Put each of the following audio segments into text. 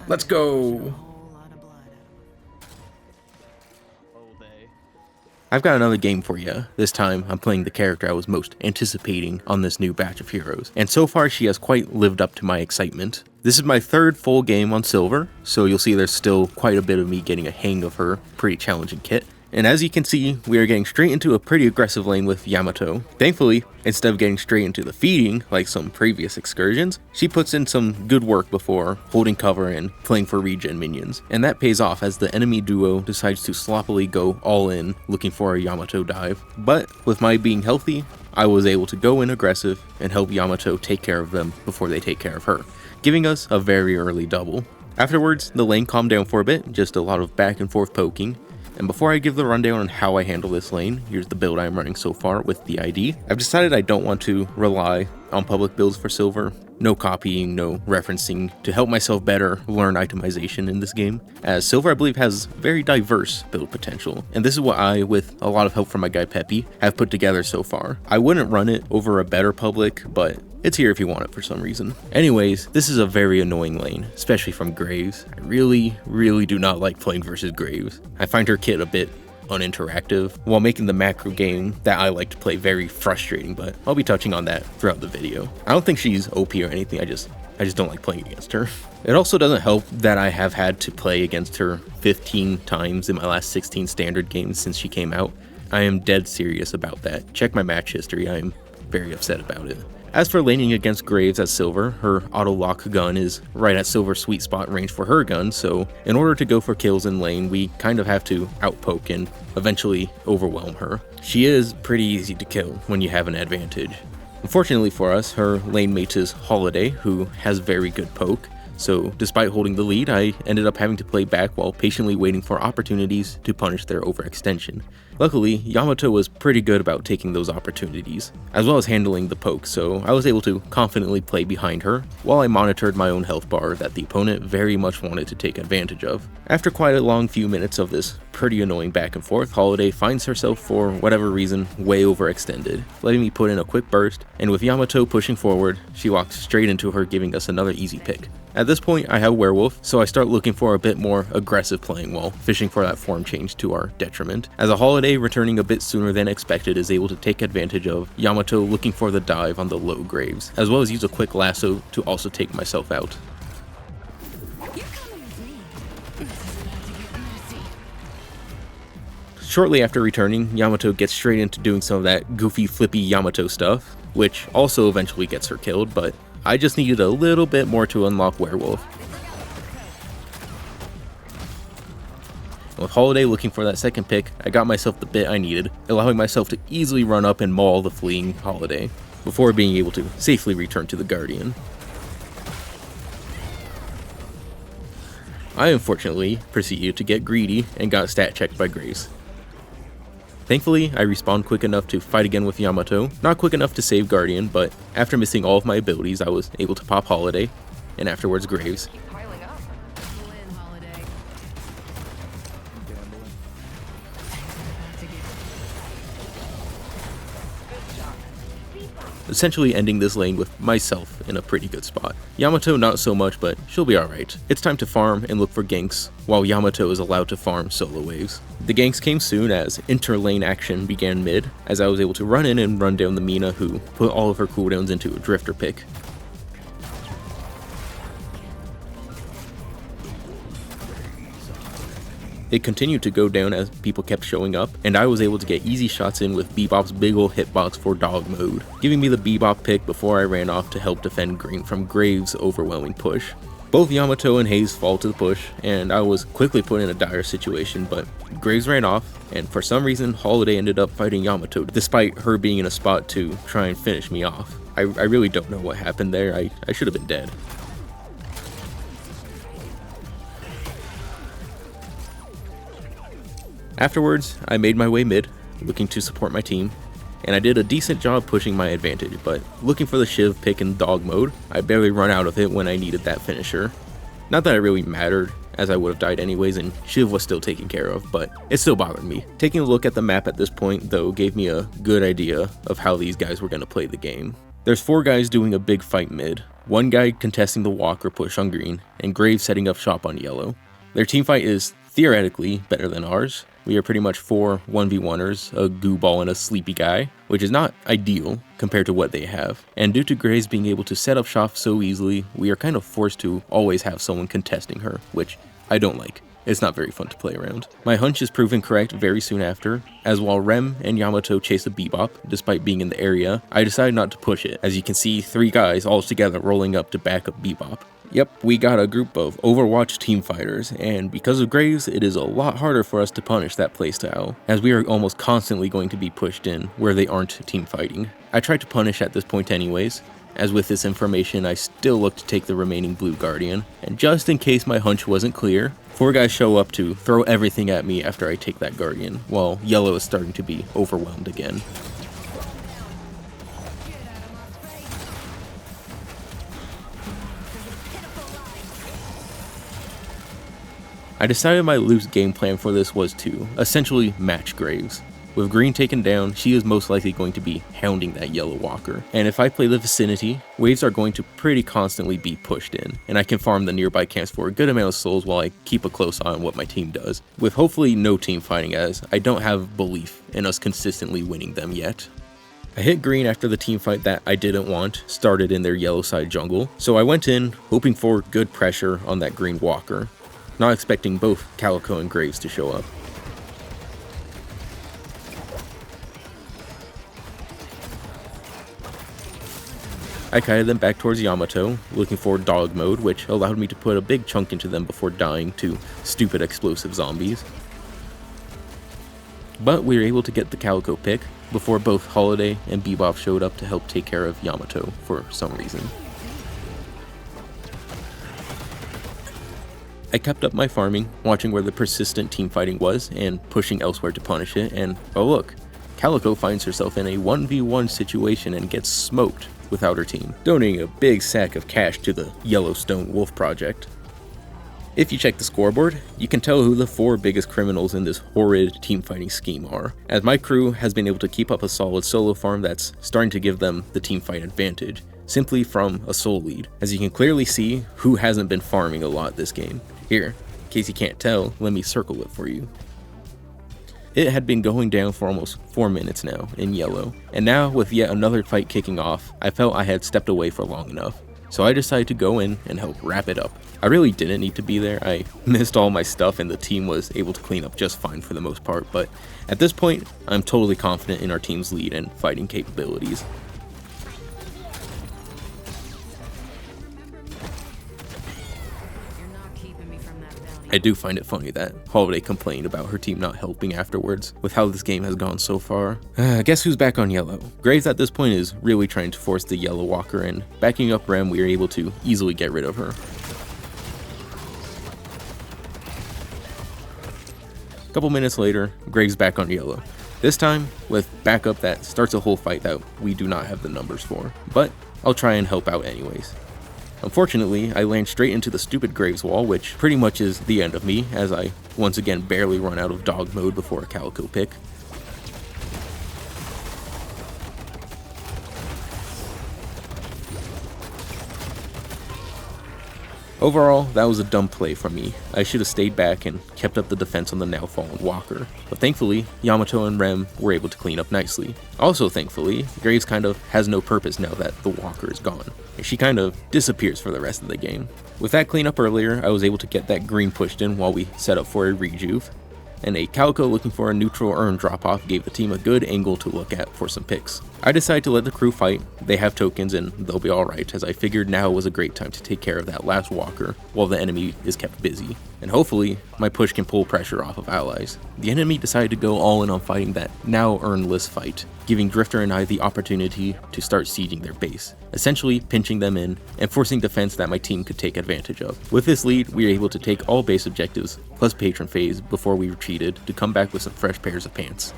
Let's go! I've got another game for you. This time, I'm playing the character I was most anticipating on this new batch of heroes, and so far she has quite lived up to my excitement. This is my third full game on Silver, so you'll see there's still quite a bit of me getting a hang of her pretty challenging kit. And as you can see, we are getting straight into a pretty aggressive lane with Yamato. Thankfully, instead of getting straight into the feeding like some previous excursions, she puts in some good work before holding cover and playing for regen minions. And that pays off as the enemy duo decides to sloppily go all in looking for a Yamato dive. But with my being healthy, I was able to go in aggressive and help Yamato take care of them before they take care of her, giving us a very early double. Afterwards, the lane calmed down for a bit, just a lot of back and forth poking. And before I give the rundown on how I handle this lane, here's the build I'm running so far with the ID. I've decided I don't want to rely on public builds for Silver. No copying, no referencing, to help myself better learn itemization in this game, as Silver I believe has very diverse build potential, and this is what I, with a lot of help from my guy Peppy, have put together so far. I wouldn't run it over a better public, but it's here if you want it for some reason. Anyways, this is a very annoying lane, especially from Graves. I really do not like playing versus Graves. I find her kit a bit uninteractive, while making the macro game that I like to play very frustrating, but I'll be touching on that throughout the video. I don't think she's OP or anything, I just don't like playing against her. It also doesn't help that I have had to play against her 15 times in my last 16 standard games since she came out. I am dead serious about that. Check my match history, I am very upset about it. As for laning against Graves at Silver, her auto-lock gun is right at Silver's sweet spot range for her gun, so in order to go for kills in lane, we kind of have to outpoke and eventually overwhelm her. She is pretty easy to kill when you have an advantage. Unfortunately for us, her lane mate is Holiday, who has very good poke, so despite holding the lead, I ended up having to play back while patiently waiting for opportunities to punish their overextension. Luckily, Yamato was pretty good about taking those opportunities, as well as handling the poke, so I was able to confidently play behind her, while I monitored my own health bar that the opponent very much wanted to take advantage of. After quite a long few minutes of this pretty annoying back and forth, Holiday finds herself, for whatever reason, way overextended, letting me put in a quick burst, and with Yamato pushing forward, she walked straight into her, giving us another easy pick. At this point, I have Werewolf, so I start looking for a bit more aggressive playing while fishing for that form change to our detriment, as a Holiday returning a bit sooner than expected is able to take advantage of Yamato looking for the dive on the low Graves, as well as use a quick lasso to also take myself out. Shortly after returning, Yamato gets straight into doing some of that goofy flippy Yamato stuff, which also eventually gets her killed, but I just needed a little bit more to unlock Werewolf. With Holiday looking for that second pick, I got myself the bit I needed, allowing myself to easily run up and maul the fleeing Holiday, before being able to safely return to the Guardian. I unfortunately proceeded to get greedy and got stat checked by Graves. Thankfully, I respawned quick enough to fight again with Yamato, not quick enough to save Guardian, but after missing all of my abilities, I was able to pop Holiday, and afterwards Graves. Essentially ending this lane with myself in a pretty good spot. Yamato not so much, but she'll be alright. It's time to farm and look for ganks, while Yamato is allowed to farm solo waves. The ganks came soon as inter-lane action began mid, as I was able to run in and run down the Mina, who put all of her cooldowns into a drifter pick. It continued to go down as people kept showing up, and I was able to get easy shots in with Bebop's big ol' hitbox for dog mode, giving me the Bebop pick before I ran off to help defend Green from Graves' overwhelming push. Both Yamato and Hayes fall to the push, and I was quickly put in a dire situation, but Graves ran off, and for some reason Holiday ended up fighting Yamato, despite her being in a spot to try and finish me off. I really don't know what happened there, I should have been dead. Afterwards, I made my way mid, looking to support my team, and I did a decent job pushing my advantage, but looking for the Shiv pick in dog mode, I barely run out of it when I needed that finisher. Not that it really mattered, as I would have died anyways and Shiv was still taken care of, but it still bothered me. Taking a look at the map at this point, though, gave me a good idea of how these guys were going to play the game. There's 4 guys doing a big fight mid, 1 guy contesting the walk or push on green, and Graves setting up shop on yellow. Their team fight is theoretically better than ours. We are pretty much 4 1v1ers, a goo ball and a sleepy guy, which is not ideal compared to what they have. And due to Graves being able to set up shop so easily, we are kind of forced to always have someone contesting her, which I don't like. It's not very fun to play around. My hunch is proven correct very soon after, as while Rem and Yamato chase a Bebop, despite being in the area, I decided not to push it. As you can see, 3 guys all together rolling up to back up Bebop. Yep, we got a group of Overwatch team fighters, and because of Graves, it is a lot harder for us to punish that playstyle, as we are almost constantly going to be pushed in where they aren't team fighting. I tried to punish at this point anyways, as with this information I still look to take the remaining blue Guardian, and just in case my hunch wasn't clear, 4 guys show up to throw everything at me after I take that Guardian, while yellow is starting to be overwhelmed again. I decided my loose game plan for this was to essentially match Graves. With green taken down, she is most likely going to be hounding that yellow walker, and if I play the vicinity, waves are going to pretty constantly be pushed in, and I can farm the nearby camps for a good amount of souls while I keep a close eye on what my team does, with hopefully no team fighting, as I don't have belief in us consistently winning them yet. I hit green after the team fight that I didn't want started in their yellow side jungle, so I went in hoping for good pressure on that green walker, not expecting both Calico and Graves to show up. I kited them back towards Yamato, looking for dog mode, which allowed me to put a big chunk into them before dying to stupid explosive zombies. But we were able to get the Calico pick before both Holiday and Bebop showed up to help take care of Yamato for some reason. I kept up my farming, watching where the persistent team fighting was and pushing elsewhere to punish it, and oh look, Calico finds herself in a 1v1 situation and gets smoked without her team, donating a big sack of cash to the Yellowstone Wolf Project. If you check the scoreboard, you can tell who the 4 biggest criminals in this horrid teamfighting scheme are, as my crew has been able to keep up a solid solo farm that's starting to give them the teamfight advantage, simply from a soul lead, as you can clearly see who hasn't been farming a lot this game. Here, in case you can't tell, let me circle it for you. It had been going down for almost 4 minutes now in yellow, and now with yet another fight kicking off, I felt I had stepped away for long enough, so I decided to go in and help wrap it up. I really didn't need to be there. I missed all my stuff and the team was able to clean up just fine for the most part, but at this point, I'm totally confident in our team's lead and fighting capabilities. I do find it funny that Holiday complained about her team not helping afterwards, with how this game has gone so far. Guess who's back on yellow? Graves at this point is really trying to force the yellow walker, and backing up Rem, we are able to easily get rid of her. A couple minutes later, Graves back on yellow. This time, with backup that starts a whole fight that we do not have the numbers for, but I'll try and help out anyways. Unfortunately, I land straight into the stupid Graves wall, which pretty much is the end of me, as I once again barely run out of dog mode before a Calico pick. Overall, that was a dumb play from me. I should have stayed back and kept up the defense on the now fallen walker, but thankfully, Yamato and Rem were able to clean up nicely. Also thankfully, Graves kind of has no purpose now that the walker is gone, and she kind of disappears for the rest of the game. With that cleanup earlier, I was able to get that green pushed in while we set up for a rejuve, and a Calico looking for a neutral urn drop-off gave the team a good angle to look at for some picks. I decided to let the crew fight. They have tokens and they'll be alright, as I figured now was a great time to take care of that last walker while the enemy is kept busy. And hopefully, my push can pull pressure off of allies. The enemy decided to go all in on fighting that now earnless fight, giving Drifter and I the opportunity to start sieging their base, essentially pinching them in and forcing defense that my team could take advantage of. With this lead, we were able to take all base objectives plus patron phase before we retreated to come back with some fresh pairs of pants.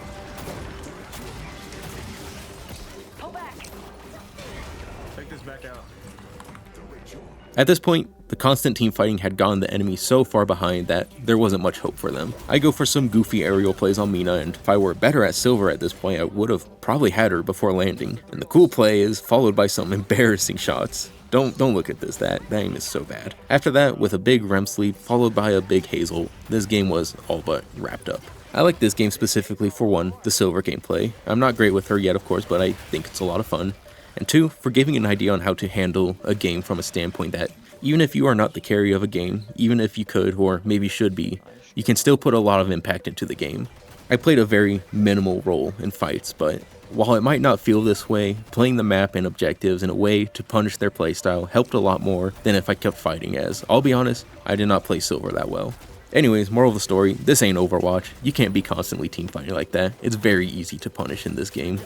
At this point, The constant team fighting had gotten the enemy so far behind that there wasn't much hope for them. I go for some goofy aerial plays on Mina, and if I were better at Silver at this point, I would have probably had her before landing. And the cool play is followed by some embarrassing shots. Don't look at this, that aim is so bad. After that, with a big Rem sleep followed by a big Hazel, this game was all but wrapped up. I like this game specifically for one, the Silver gameplay. I'm not great with her yet, of course, but I think it's a lot of fun. And two, for giving an idea on how to handle a game from a standpoint that even if you are not the carry of a game, even if you could or maybe should be, you can still put a lot of impact into the game. I played a very minimal role in fights, but while it might not feel this way, playing the map and objectives in a way to punish their playstyle helped a lot more than if I kept fighting, as, I'll be honest, I did not play Silver that well. Anyways, moral of the story, this ain't Overwatch. You can't be constantly team fighting like that. It's very easy to punish in this game.